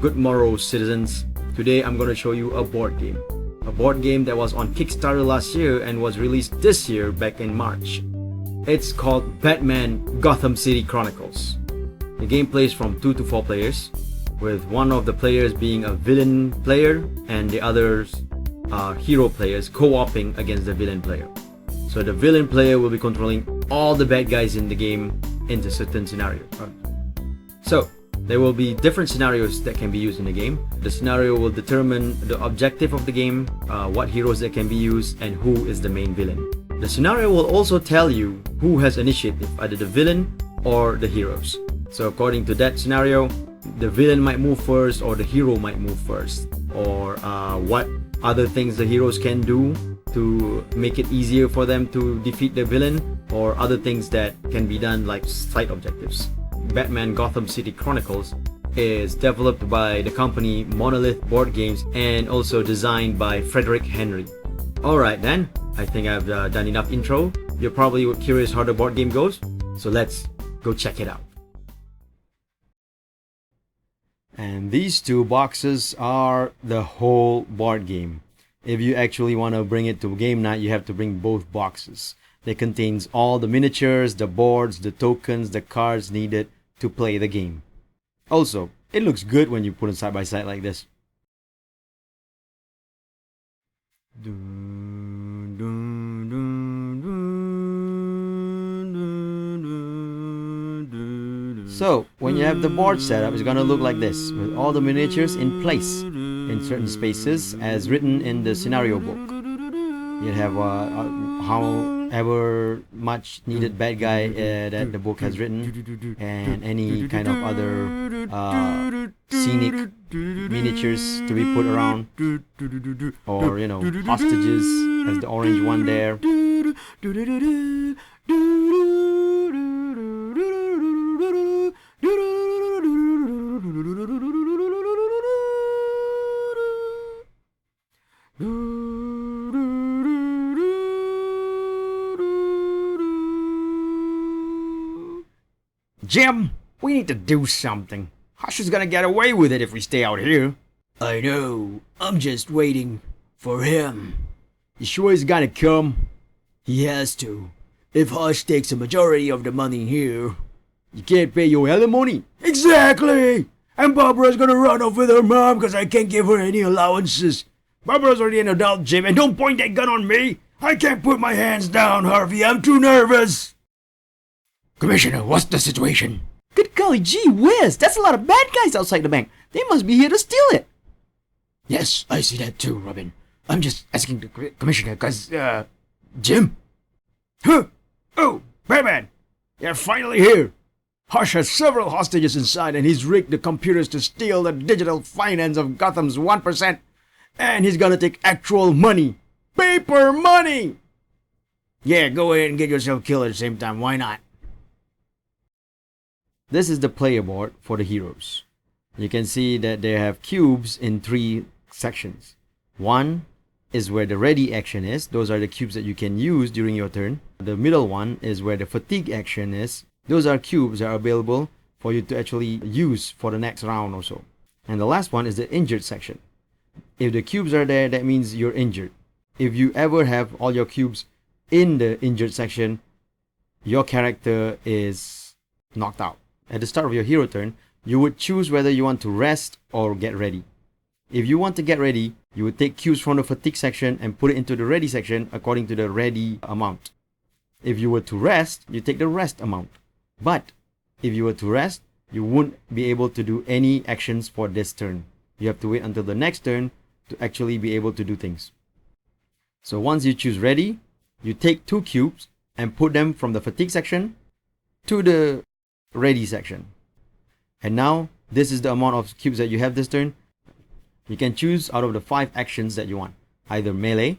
Good morrow, citizens. Today I'm going to show you a board game. A board game that was on Kickstarter last year and was released this year back in March. It's called Batman Gotham City Chronicles. The game plays from 2 to 4 players, with one of the players being a villain player and the others are hero players co-oping against the villain player. So the villain player will be controlling all the bad guys in the game into certain scenarios. So there will be different scenarios that can be used in the game. The scenario will determine the objective of the game, what heroes that can be used, and who is the main villain. The scenario will also tell you who has initiative, either the villain or the heroes. So according to that scenario, the villain might move first or the hero might move first, or what other things the heroes can do to make it easier for them to defeat the villain, or other things that can be done like side objectives. Batman Gotham City Chronicles is developed by the company Monolith Board Games and also designed by Frederick Henry. Alright then, I think I've done enough intro. You're probably curious how the board game goes, so let's go check it out. And these two boxes are the whole board game. If you actually want to bring it to game night, you have to bring both boxes. They contains all the miniatures, the boards, the tokens, the cards needed to play the game. Also, it looks good when you put it side by side like this. So, when you have the board set up, it's gonna look like this, with all the miniatures in place in certain spaces as written in the scenario book. You have however much needed bad guy that the book has written, and any kind of other scenic miniatures to be put around, or hostages as the orange one there. Jim, we need to do something. Hush is gonna get away with it if we stay out here. I know. I'm just waiting for him. You sure he's gonna come? He has to. If Hush takes a majority of the money here. You can't pay your alimony. Exactly! And Barbara's gonna run off with her mom because I can't give her any allowances. Barbara's already an adult, Jim, and don't point that gun on me! I can't put my hands down, Harvey. I'm too nervous. Commissioner, what's the situation? Good golly gee whiz, that's a lot of bad guys outside the bank. They must be here to steal it. Yes, I see that too, Robin. I'm just asking the Commissioner because, Jim? Huh? Oh, Batman! You're finally here! Hush has several hostages inside and he's rigged the computers to steal the digital finance of Gotham's 1%. And he's gonna take actual money. Paper money! Yeah, go ahead and get yourself killed at the same time, why not? This is the player board for the heroes. You can see that they have cubes in 3 sections. One is where the ready action is. Those are the cubes that you can use during your turn. The middle one is where the fatigue action is. Those are cubes that are available for you to actually use for the next round or so. And the last one is the injured section. If the cubes are there, that means you're injured. If you ever have all your cubes in the injured section, your character is knocked out. At the start of your hero turn, you would choose whether you want to rest or get ready. If you want to get ready, you would take cubes from the fatigue section and put it into the ready section according to the ready amount. If you were to rest, you take the rest amount. But if you were to rest, you wouldn't be able to do any actions for this turn. You have to wait until the next turn to actually be able to do things. So once you choose ready, you take 2 cubes and put them from the fatigue section to the ready section. And now this is the amount of cubes that you have this turn. You can choose out of the 5 actions that you want, either melee,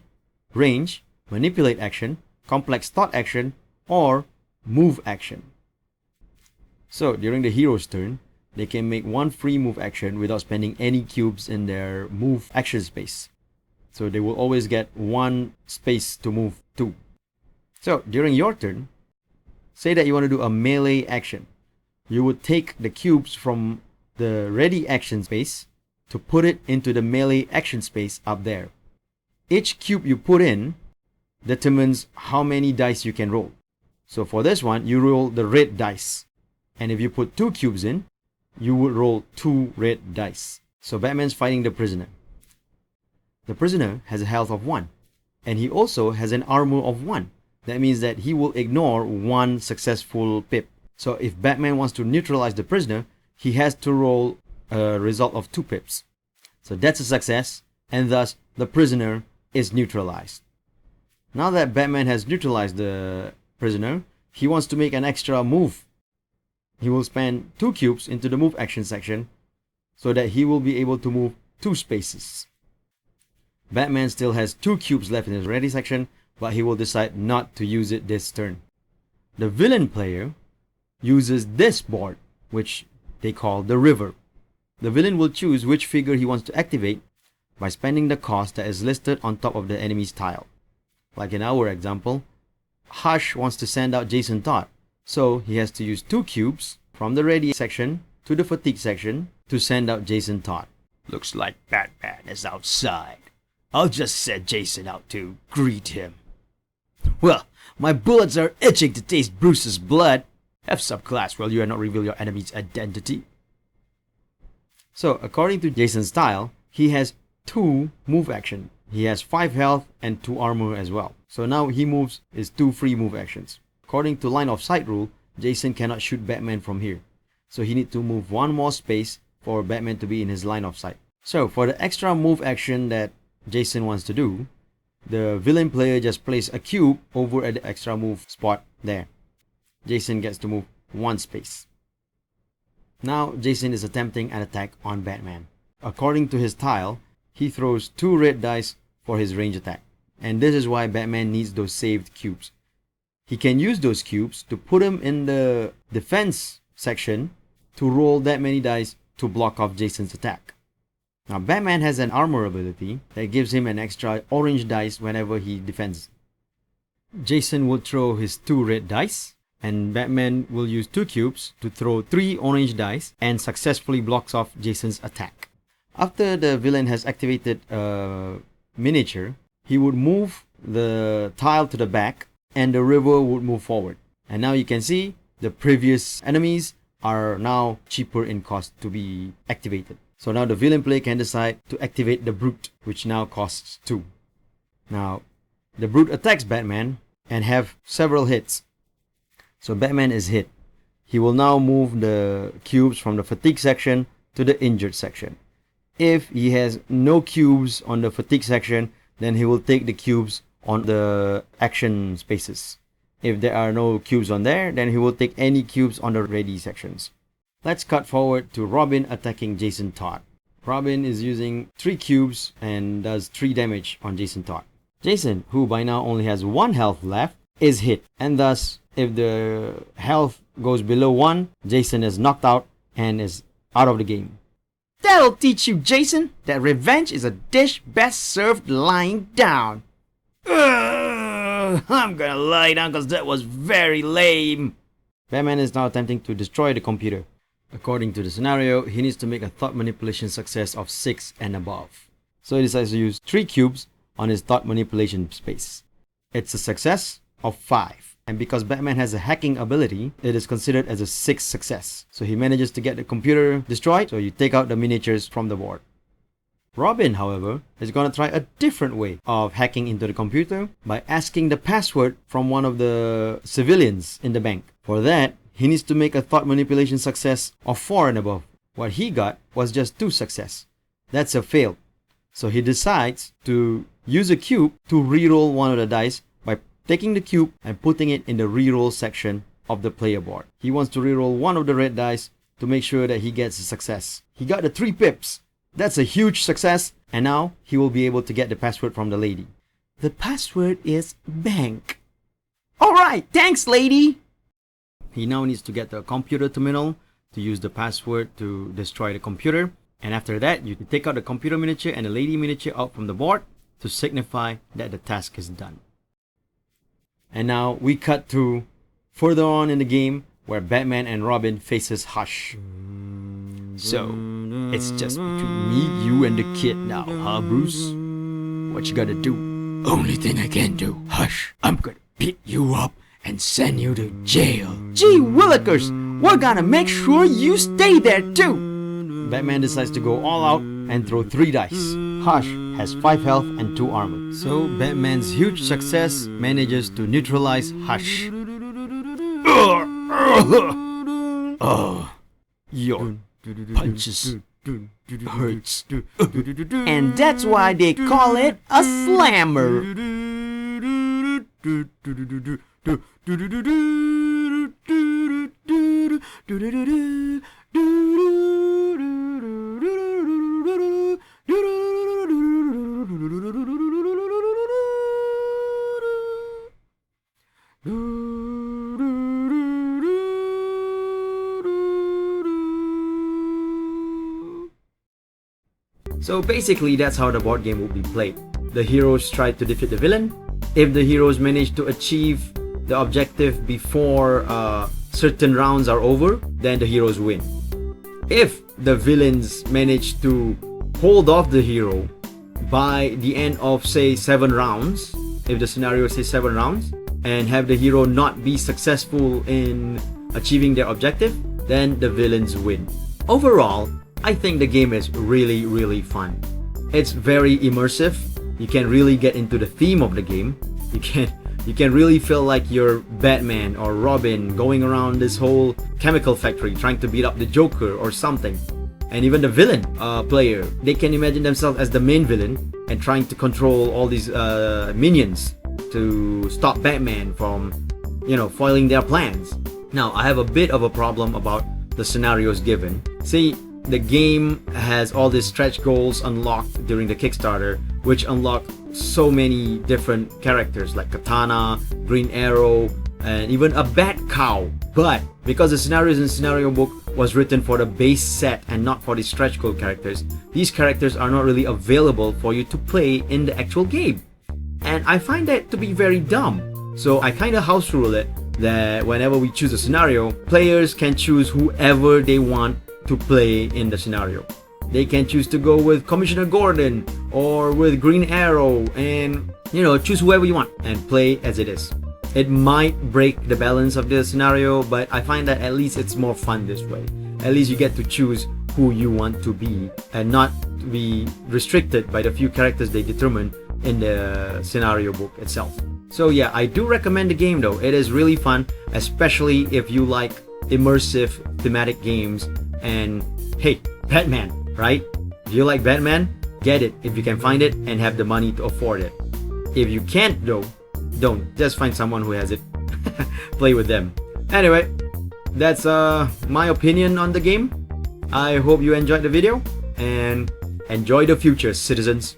range, manipulate action, complex thought action, or move action. So during the hero's turn, they can make 1 free move action without spending any cubes in their move action space. So they will always get 1 space to move to. So during your turn, say that you want to do a melee action. You would take the cubes from the ready action space to put it into the melee action space up there. Each cube you put in determines how many dice you can roll. So for this one, you roll the red dice. And if you put 2 cubes in, you would roll 2 red dice. So Batman's fighting the prisoner. The prisoner has a health of 1. And he also has an armor of 1. That means that he will ignore 1 successful pip. So if Batman wants to neutralize the prisoner, he has to roll a result of 2 pips. So that's a success, and thus the prisoner is neutralized. Now that Batman has neutralized the prisoner, he wants to make an extra move. He will spend 2 cubes into the move action section so that he will be able to move 2 spaces. Batman still has 2 cubes left in his ready section, but he will decide not to use it this turn. The villain player uses this board, which they call the river. The villain will choose which figure he wants to activate by spending the cost that is listed on top of the enemy's tile. Like in our example, Hush wants to send out Jason Todd, so he has to use 2 cubes from the ready section to the fatigue section to send out Jason Todd. Looks like Batman is outside. I'll just send Jason out to greet him. Well, my bullets are itching to taste Bruce's blood. Have some class while you are not reveal your enemy's identity. So, according to Jason's style, he has 2 move action. He has 5 health and 2 armor as well. So now he moves his 2 free move actions. According to line of sight rule, Jason cannot shoot Batman from here. So he needs to move 1 more space for Batman to be in his line of sight. So for the extra move action that Jason wants to do, the villain player just places a cube over at the extra move spot there. Jason gets to move 1 space. Now Jason is attempting an attack on Batman. According to his tile, he throws 2 red dice for his range attack. And this is why Batman needs those saved cubes. He can use those cubes to put them in the defense section to roll that many dice to block off Jason's attack. Now Batman has an armor ability that gives him an extra orange dice whenever he defends. Jason will throw his 2 red dice, and Batman will use 2 cubes to throw 3 orange dice and successfully blocks off Jason's attack. After the villain has activated a miniature, he would move the tile to the back and the river would move forward. And now you can see the previous enemies are now cheaper in cost to be activated. So now the villain player can decide to activate the brute, which now costs 2. Now, the brute attacks Batman and have several hits. So Batman is hit. He will now move the cubes from the fatigue section to the injured section. If he has no cubes on the fatigue section, then he will take the cubes on the action spaces. If there are no cubes on there, then he will take any cubes on the ready sections. Let's cut forward to Robin attacking Jason Todd. Robin is using 3 cubes and does 3 damage on Jason Todd. Jason, who by now only has 1 health left, is hit, and thus if the health goes below 1, Jason is knocked out and is out of the game. That'll teach you, Jason, that revenge is a dish best served lying down. I'm gonna lie down because that was very lame. Batman is now attempting to destroy the computer. According to the scenario, he needs to make a thought manipulation success of 6 and above. So he decides to use 3 cubes on his thought manipulation space. It's a success of 5. And because Batman has a hacking ability, it is considered as a 6th success. So he manages to get the computer destroyed, so you take out the miniatures from the board. Robin, however, is going to try a different way of hacking into the computer by asking the password from one of the civilians in the bank. For that, he needs to make a thought manipulation success of 4 and above. What he got was just 2 success. That's a fail. So he decides to use a cube to reroll one of the dice by taking the cube and putting it in the reroll section of the player board. He wants to reroll one of the red dice to make sure that he gets a success. He got the 3 pips. That's a huge success, and now he will be able to get the password from the lady. The password is bank. Alright, thanks, lady! He now needs to get the computer terminal to use the password to destroy the computer. And after that, you take out the computer miniature and the lady miniature out from the board to signify that the task is done. And now we cut to further on in the game where Batman and Robin faces Hush. So, It's just between me, you, and the kid now, huh, Bruce? What you gonna do? Only thing I can do. Hush. I'm gonna beat you up and send you to jail. Gee willikers, we're gonna make sure you stay there too. Batman decides to go all out and throw 3 dice. Hush has 5 health and 2 armor. So Batman's huge success manages to neutralize Hush. Oh, Your punches hurts. And that's why they call it a slammer. So basically, that's how the board game will be played. The heroes try to defeat the villain. If the heroes manage to achieve the objective before certain rounds are over, then the heroes win. If the villains manage to hold off the hero by the end of, say, 7 rounds, if the scenario says 7 rounds, and have the hero not be successful in achieving their objective, then the villains win. Overall, I think the game is really fun. It's very immersive. You can really get into the theme of the game. You can really feel like you're Batman or Robin going around this whole chemical factory trying to beat up the Joker or something. And even the villain player, they can imagine themselves as the main villain and trying to control all these minions to stop Batman from, foiling their plans. Now, I have a bit of a problem about the scenarios given. See, the game has all these stretch goals unlocked during the Kickstarter, which unlock so many different characters like Katana, Green Arrow, and even a Bat Cow. But because the scenarios in the scenario book was written for the base set and not for the stretch goal characters, these characters are not really available for you to play in the actual game. And I find that to be very dumb. So I kinda house rule it that whenever we choose a scenario, players can choose whoever they want to play in the scenario. They can choose to go with Commissioner Gordon or with Green Arrow and, choose whoever you want and play as it is. It might break the balance of the scenario, but I find that at least it's more fun this way. At least you get to choose who you want to be and not be restricted by the few characters they determine in the scenario book itself. So yeah, I do recommend the game though. It is really fun, especially if you like immersive thematic games. And hey, Batman, right? If you like Batman, get it if you can find it and have the money to afford it. If you can't though, don't. Just find someone who has it. Play with them. Anyway, that's my opinion on the game. I hope you enjoyed the video and enjoy the future, citizens.